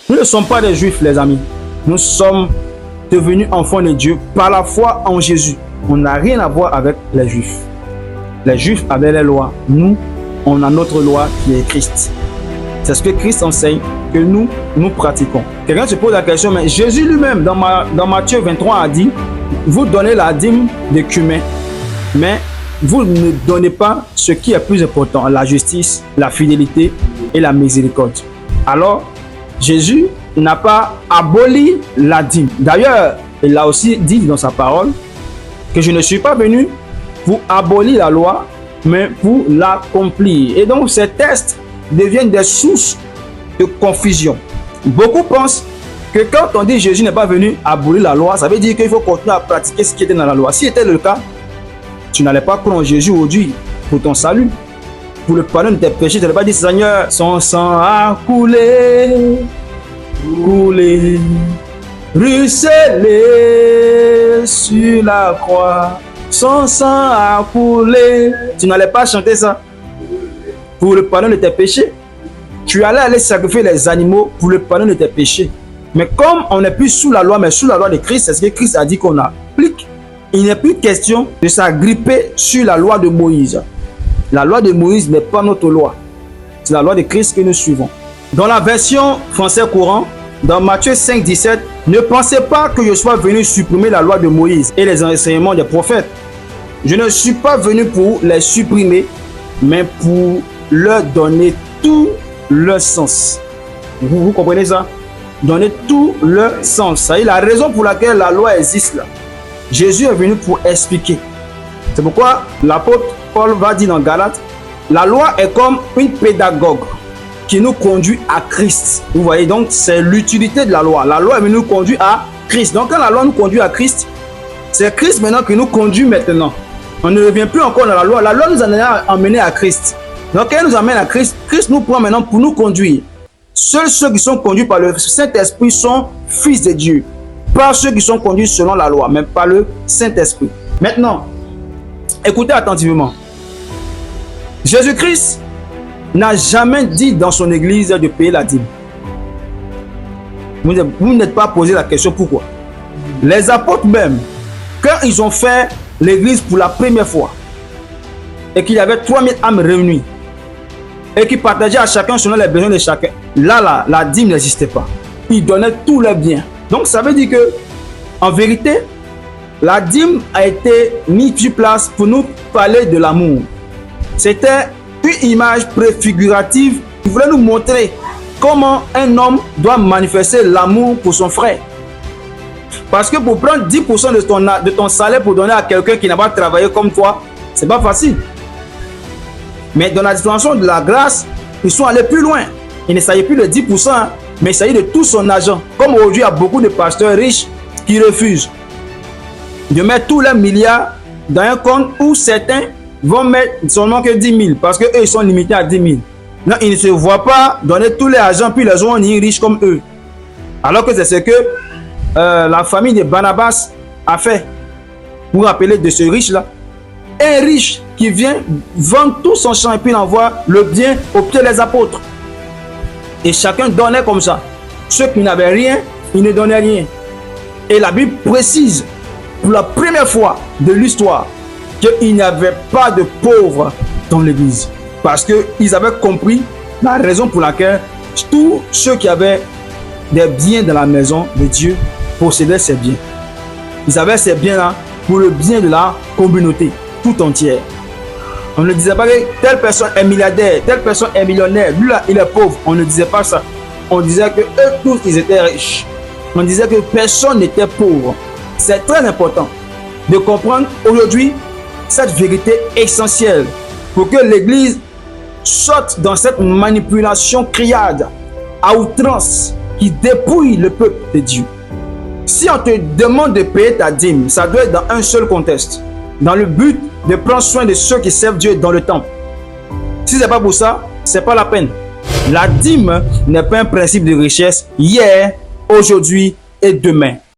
Nous ne sommes pas des juifs, les amis. Nous sommes devenus enfants de Dieu par la foi en Jésus. On n'a rien à voir avec les juifs. Les juifs avaient les lois. Nous, on a notre loi qui est Christ. C'est ce que Christ enseigne que nous pratiquons. Quelqu'un se pose la question, mais Jésus lui-même, dans Matthieu 23, a dit, vous donnez la dîme de cumin, mais vous ne donnez pas ce qui est plus important, la justice, la fidélité et la miséricorde. Alors, Jésus n'a pas aboli la dîme. D'ailleurs, il a aussi dit dans sa parole que je ne suis pas venu pour abolir la loi, mais pour l'accomplir. Et donc, ces textes deviennent des sources de confusion. Beaucoup pensent que quand on dit Jésus n'est pas venu abolir la loi, ça veut dire qu'il faut continuer à pratiquer ce qui était dans la loi. Si c'était le cas, tu n'allais pas croire en Jésus aujourd'hui pour ton salut, pour le pardon de tes péchés. Tu n'allais pas dire Seigneur, son sang a coulé, ruisselé sur la croix. Son sang a coulé. Tu n'allais pas chanter ça pour le pardon de tes péchés. Tu allais aller sacrifier les animaux pour le pardon de tes péchés. Mais comme on n'est plus sous la loi, mais sous la loi de Christ, c'est ce que Christ a dit qu'on applique. Il n'est plus question de s'agripper sur la loi de Moïse. La loi de Moïse n'est pas notre loi. C'est la loi de Christ que nous suivons. Dans la version français courant, dans Matthieu 5, 17, ne pensez pas que je sois venu supprimer la loi de Moïse et les enseignements des prophètes. Je ne suis pas venu pour les supprimer, mais pour leur donner tout leur sens. Vous comprenez ça? Donner tout leur sens. C'est la raison pour laquelle la loi existe là. Jésus est venu pour expliquer. C'est pourquoi l'apôtre Paul va dire dans Galates, la loi est comme une pédagogue qui nous conduit à Christ. Vous voyez, donc c'est l'utilité de la loi. La loi est venue nous conduire à Christ. Donc quand la loi nous conduit à Christ, c'est Christ maintenant qui nous conduit maintenant. On ne revient plus encore dans la loi. La loi nous a emmené à Christ. Donc quand elle nous amène à Christ, Christ nous prend maintenant pour nous conduire. Seuls ceux qui sont conduits par le Saint-Esprit sont fils de Dieu. Pas ceux qui sont conduits selon la loi, mais par le Saint-Esprit. Maintenant, écoutez attentivement. Jésus-Christ n'a jamais dit dans son église de payer la dîme. Vous n'êtes pas posé la question pourquoi. Les apôtres même, quand ils ont fait l'église pour la première fois, et qu'il y avait 3000 âmes réunies, et qui partageaient à chacun selon les besoins de chacun, là, la dîme n'existait pas. Ils donnaient tous leurs biens. Donc ça veut dire que, en vérité, la dîme a été mise sur place pour nous parler de l'amour. C'était une image préfigurative qui voulait nous montrer comment un homme doit manifester l'amour pour son frère. Parce que pour prendre 10% de ton salaire pour donner à quelqu'un qui n'a pas travaillé comme toi, c'est pas facile. Mais dans la dimension de la grâce, ils sont allés plus loin. Il ne s'agit plus de 10%, mais il s'agit de tout son argent. Comme aujourd'hui, il y a beaucoup de pasteurs riches qui refusent de mettre tous leurs milliards dans un compte où certains vont mettre seulement que 10 000 parce qu'eux, ils sont limités à 10 000. Non, ils ne se voient pas donner tout leur argent puis les ont ni riches comme eux. Alors que c'est ce que la famille de Barnabas a fait. Vous vous rappelez de ce riche-là? Un riche qui vient vendre tout son champ et puis il envoie le bien aux pieds des apôtres. Et chacun donnait comme ça. Ceux qui n'avaient rien, ils ne donnaient rien. Et la Bible précise pour la première fois de l'histoire qu'il n'y avait pas de pauvres dans l'église. Parce qu'ils avaient compris la raison pour laquelle tous ceux qui avaient des biens dans la maison de Dieu possédaient ces biens. Ils avaient ces biens-là pour le bien de la communauté tout entière. On ne disait pas que telle personne est milliardaire, telle personne est millionnaire, lui là il est pauvre. On ne disait pas ça. On disait que eux tous ils étaient riches. On disait que personne n'était pauvre. C'est très important de comprendre aujourd'hui cette vérité essentielle pour que l'Église sorte dans cette manipulation criarde à outrance qui dépouille le peuple de Dieu. Si on te demande de payer ta dîme, ça doit être dans un seul contexte, dans le but de prendre soin de ceux qui servent Dieu dans le temple. Si ce n'est pas pour ça, ce n'est pas la peine. La dîme n'est pas un principe de richesse hier, aujourd'hui et demain.